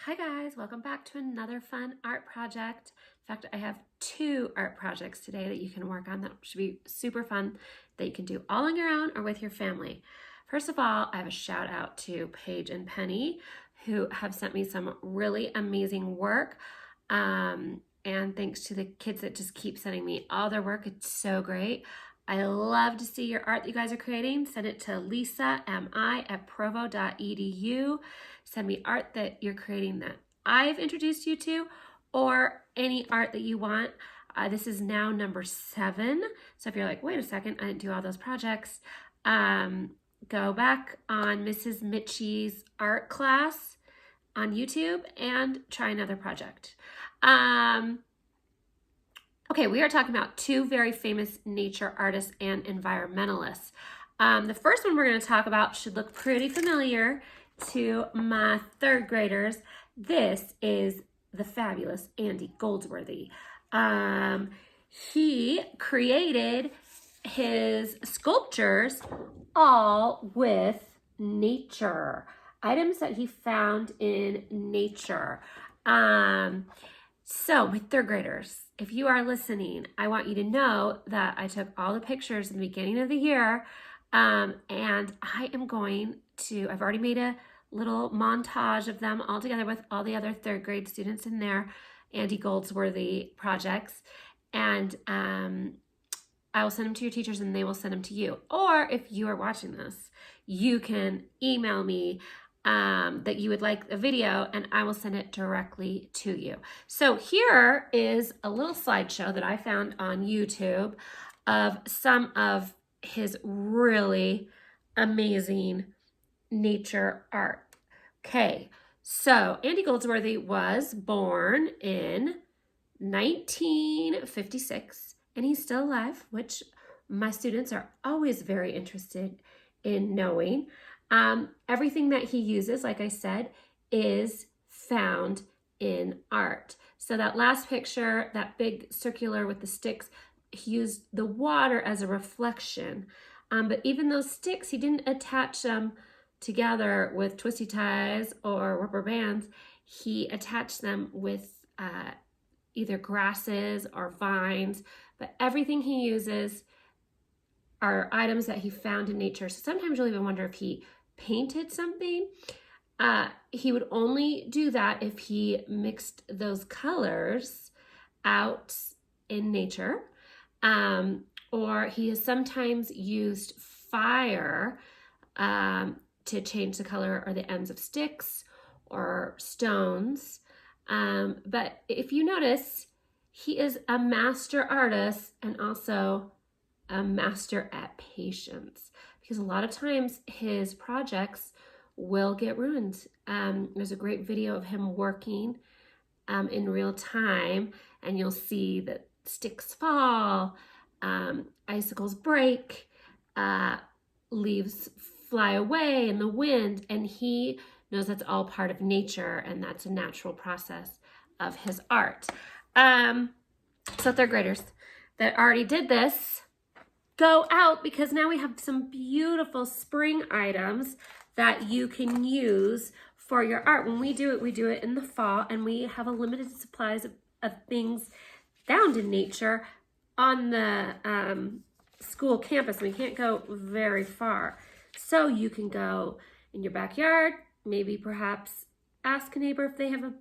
Hi guys, welcome back to another fun art project. In fact, I have 2 art projects today that you can work on that should be super fun that you can do all on your own or with your family. First of all, I have a shout out to Paige and Penny who have sent me some really amazing work. And thanks to the kids that just keep sending me all their work. It's so great. I love to see your art that you guys are creating. Send it to lisami@provo.edu. Send me art that you're creating that I've introduced you to, or any art that you want. This is now number 7. So if you're like, wait a second, I didn't do all those projects, go back on Mrs.Michie's art class on YouTube and try another project. Okay, we are talking about 2 very famous nature artists and environmentalists. The first one we're going to talk about should look pretty familiar to my 3rd graders. This is the fabulous Andy Goldsworthy. He created his sculptures all with nature, items that he found in nature. So my 3rd graders, if you are listening, I want you to know that I took all the pictures in the beginning of the year, and I am going to, I've already made a little montage of them all together with all the other 3rd grade students in their Andy Goldsworthy projects, and I will send them to your teachers and they will send them to you. Or if you are watching this, you can email me that you would like a video and I will send it directly to you. So here is a little slideshow that I found on YouTube of some of his really amazing nature art. Okay, so Andy Goldsworthy was born in 1956 and he's still alive, which my students are always very interested in knowing. Everything that he uses, like I said, is found in art. So that last picture, that big circular with the sticks, he used the water as a reflection. But even those sticks, he didn't attach them together with twisty ties or rubber bands. He attached them with either grasses or vines, but everything he uses are items that he found in nature. So sometimes you'll even wonder if he painted something. He would only do that if he mixed those colors out in nature, or he has sometimes used fire to change the color or the ends of sticks or stones. But if you notice, he is a master artist and also a master at patience, because a lot of times his projects will get ruined. There's a great video of him working in real time, and you'll see that sticks fall, icicles break, leaves fly away in the wind, and he knows that's all part of nature and that's a natural process of his art. So 3rd graders that already did this, go out, because now we have some beautiful spring items that you can use for your art. When we do it in the fall, and we have a limited supplies of things found in nature on the school campus. We can't go very far. So you can go in your backyard, maybe perhaps ask a neighbor if they have a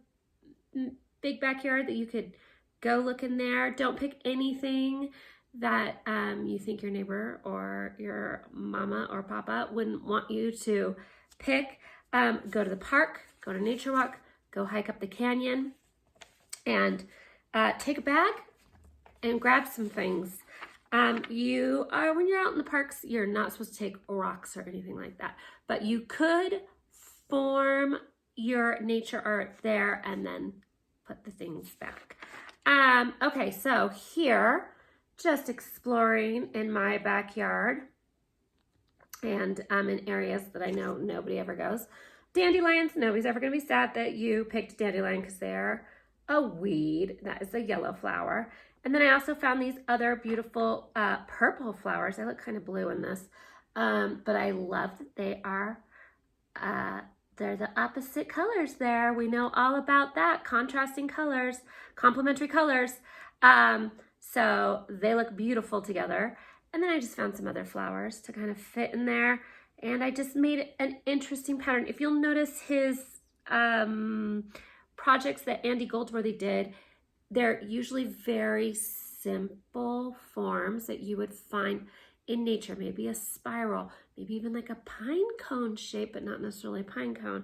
big backyard that you could go look in there. Don't pick anything that you think your neighbor or your mama or papa wouldn't want you to pick. Go to the park, go to nature walk, go hike up the canyon, and take a bag and grab some things. When you're out in the parks, you're not supposed to take rocks or anything like that, but you could form your nature art there and then put the things back. Okay, so here, just exploring in my backyard and in areas that I know nobody ever goes. Dandelions, nobody's ever gonna be sad that you picked dandelion because they're a weed. That is a yellow flower. And then I also found these other beautiful purple flowers. They look kind of blue in this, but I love that they are they're the opposite colors there. We know all about that. Contrasting colors, complementary colors. So they look beautiful together. And then I just found some other flowers to kind of fit in there. And I just made an interesting pattern. If you'll notice his projects that Andy Goldsworthy did, they're usually very simple forms that you would find in nature. Maybe a spiral, maybe even like a pine cone shape, but not necessarily a pine cone.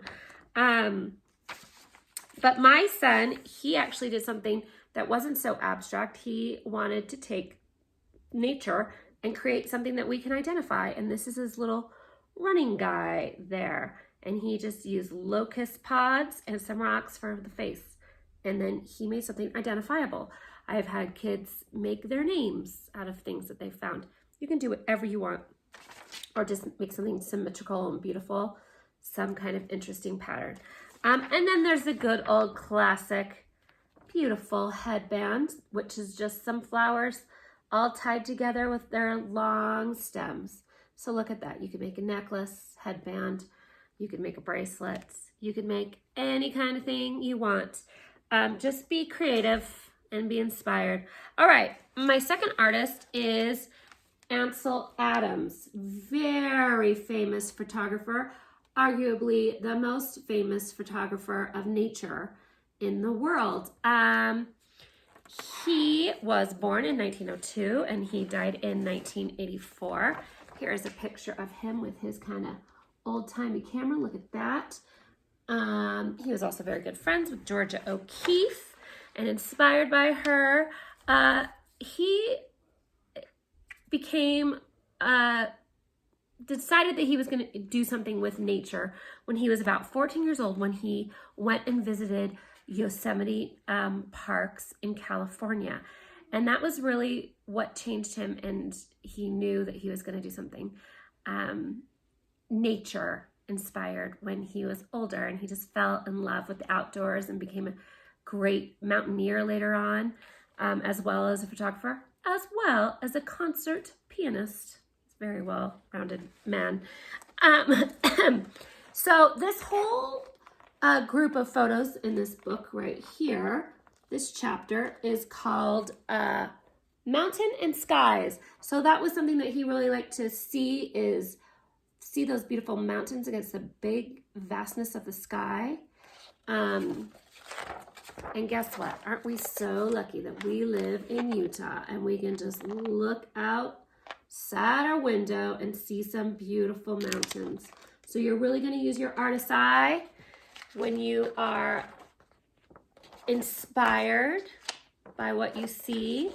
But my son, he actually did something that wasn't so abstract. He wanted to take nature and create something that we can identify. And this is his little running guy there. And he just used locust pods and some rocks for the face. And then he made something identifiable. I've had kids make their names out of things that they found. You can do whatever you want, or just make something symmetrical and beautiful, some kind of interesting pattern. And then there's the good old classic, beautiful headband, which is just some flowers all tied together with their long stems. So look at that. You could make a necklace, headband, you could make a bracelet, you could make any kind of thing you want. Just be creative and be inspired. All right, my second artist is Ansel Adams, very famous photographer, arguably the most famous photographer of nature in the world. He was born in 1902 and he died in 1984. Here is a picture of him with his kind of old-timey camera. Look at that. He was also very good friends with Georgia O'Keeffe and inspired by her. He became, decided that he was going to do something with nature when he was about 14 years old, when he went and visited Yosemite parks in California. And that was really what changed him, and he knew that he was going to do something nature inspired when he was older, and he just fell in love with the outdoors and became a great mountaineer later on, as well as a photographer, as well as a concert pianist. He's a very well-rounded man. So this whole group of photos in this book right here, this chapter is called Mountain and Skies. So that was something that he really liked to see, is see those beautiful mountains against the big vastness of the sky. And guess what? Aren't we so lucky that we live in Utah and we can just look outside our window and see some beautiful mountains. So you're really going to use your artist's eye when you are inspired by what you see.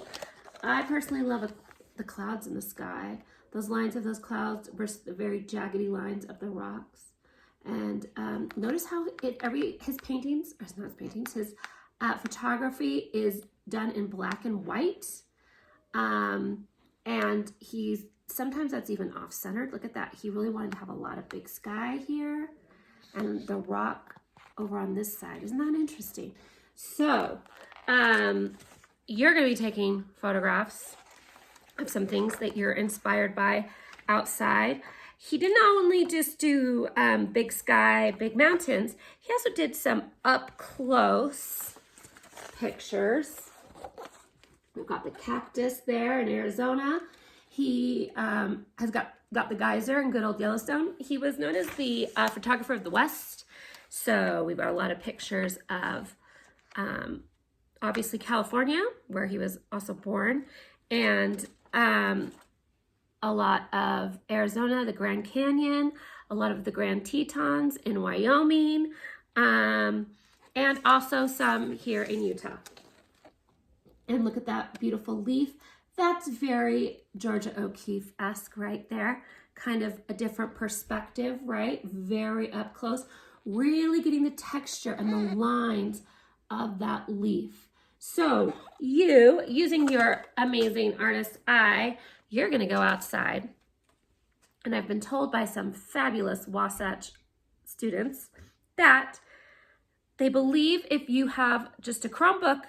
I personally love the clouds in the sky. Those lines of those clouds versus the very jaggedy lines of the rocks. And notice how his paintings, or not his paintings, his photography is done in black and white. And sometimes that's even off-centered. Look at that. He really wanted to have a lot of big sky here and the rock over on this side. Isn't that interesting? So you're going to be taking photographs of some things that you're inspired by outside. He didn't only just do big sky, big mountains. He also did some up close pictures. We've got the cactus there in Arizona. He has got the geyser in good old Yellowstone. He was known as the photographer of the West. So we've got a lot of pictures of obviously California, where he was also born, and a lot of Arizona, the Grand Canyon, a lot of the Grand Tetons in Wyoming, and also some here in Utah. And look at that beautiful leaf. That's very Georgia O'Keeffe-esque right there. Kind of a different perspective, right? Very up close. Really getting the texture and the lines of that leaf. So you, using your amazing artist's eye, you're going to go outside. And I've been told by some fabulous Wasatch students that they believe if you have just a Chromebook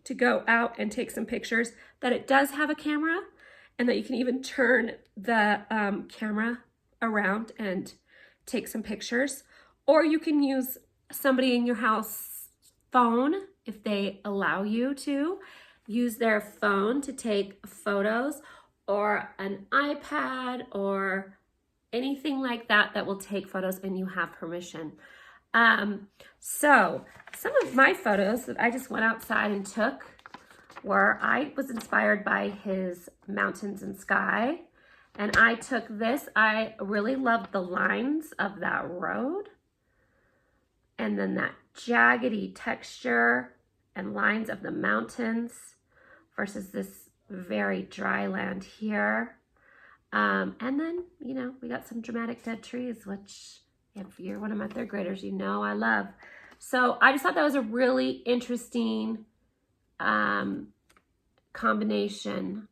to go out and take some pictures, that it does have a camera, and that you can even turn the camera around and take some pictures. Or you can use somebody in your house phone if they allow you to. Use their phone to take photos, or an iPad or anything like that that will take photos and you have permission. So some of my photos that I just went outside and took were, I was inspired by his mountains and sky. And I took this. I really loved the lines of that road. And then that jaggedy texture and lines of the mountains versus this very dry land here. And then, you know, we got some dramatic dead trees, which if you're one of my third graders, you know I love. So I just thought that was a really interesting combination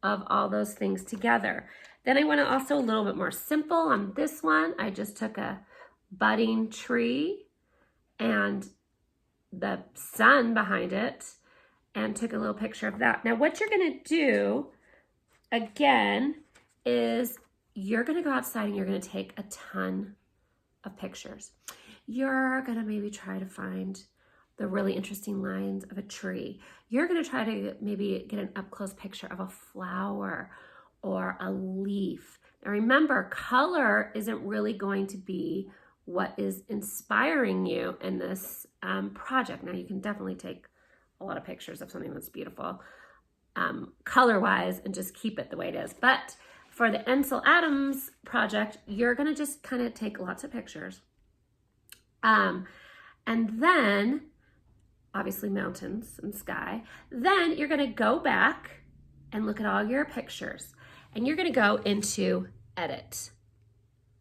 of all those things together. Then I went also a little bit more simple on this one. I just took a budding tree and the sun behind it and took a little picture of that. Now what you're gonna do, again, is you're gonna go outside and you're gonna take a ton of pictures. You're gonna maybe try to find the really interesting lines of a tree. You're gonna try to maybe get an up-close picture of a flower or a leaf. Now remember, color isn't really going to be what is inspiring you in this project. Now you can definitely take a lot of pictures of something that's beautiful color-wise and just keep it the way it is. But for the Ansel Adams project, you're gonna just kind of take lots of pictures. And then, obviously mountains and sky. Then you're gonna go back and look at all your pictures. And you're gonna go into edit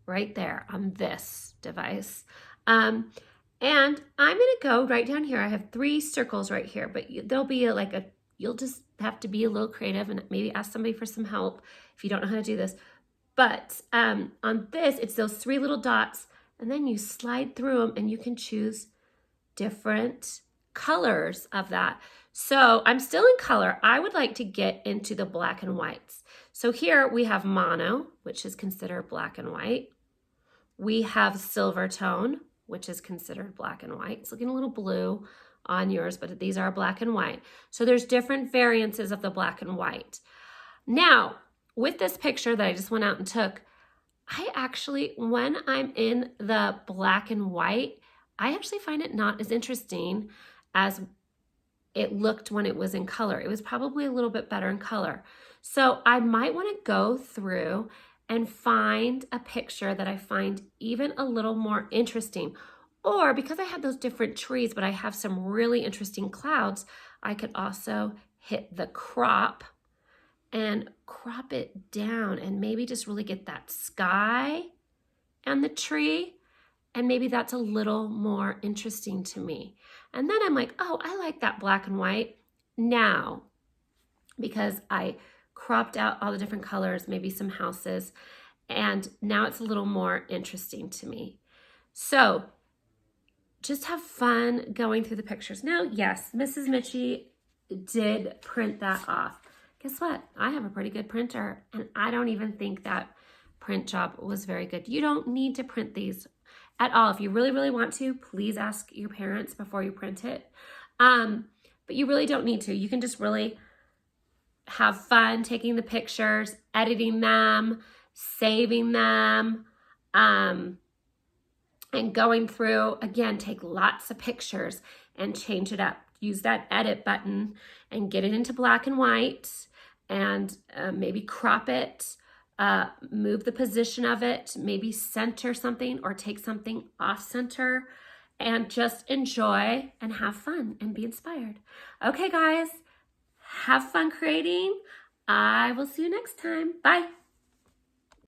right there on this device. And I'm gonna go right down here. I have 3 circles right here, but there'll be you'll just have to be a little creative and maybe ask somebody for some help if you don't know how to do this. But on this, it's those 3 little dots, and then you slide through them and you can choose different colors of that. So I'm still in color. I would like to get into the black and whites. So here we have mono, which is considered black and white. We have silver tone, which is considered black and white. It's looking a little blue on yours, but these are black and white. So there's different variances of the black and white. Now, with this picture that I just went out and took, I actually, when I'm in the black and white, I actually find it not as interesting as it looked when it was in color. It was probably a little bit better in color. So I might want to go through and find a picture that I find even a little more interesting. Or because I have those different trees, but I have some really interesting clouds, I could also hit the crop and crop it down and maybe just really get that sky and the tree. And maybe that's a little more interesting to me. And then I'm like, oh, I like that black and white now because I cropped out all the different colors, maybe some houses, and now it's a little more interesting to me. So just have fun going through the pictures. Now, yes, Mrs.Michie did print that off. Guess what? I have a pretty good printer, and I don't even think that print job was very good. You don't need to print these at all. If you really, really want to, please ask your parents before you print it. But you really don't need to. You can just really have fun taking the pictures, editing them, saving them, and going through. Again, take lots of pictures and change it up. Use that edit button and get it into black and white and maybe crop it. Move the position of it, maybe center something or take something off center, and just enjoy and have fun and be inspired. Okay, guys, have fun creating. I will see you next time. Bye.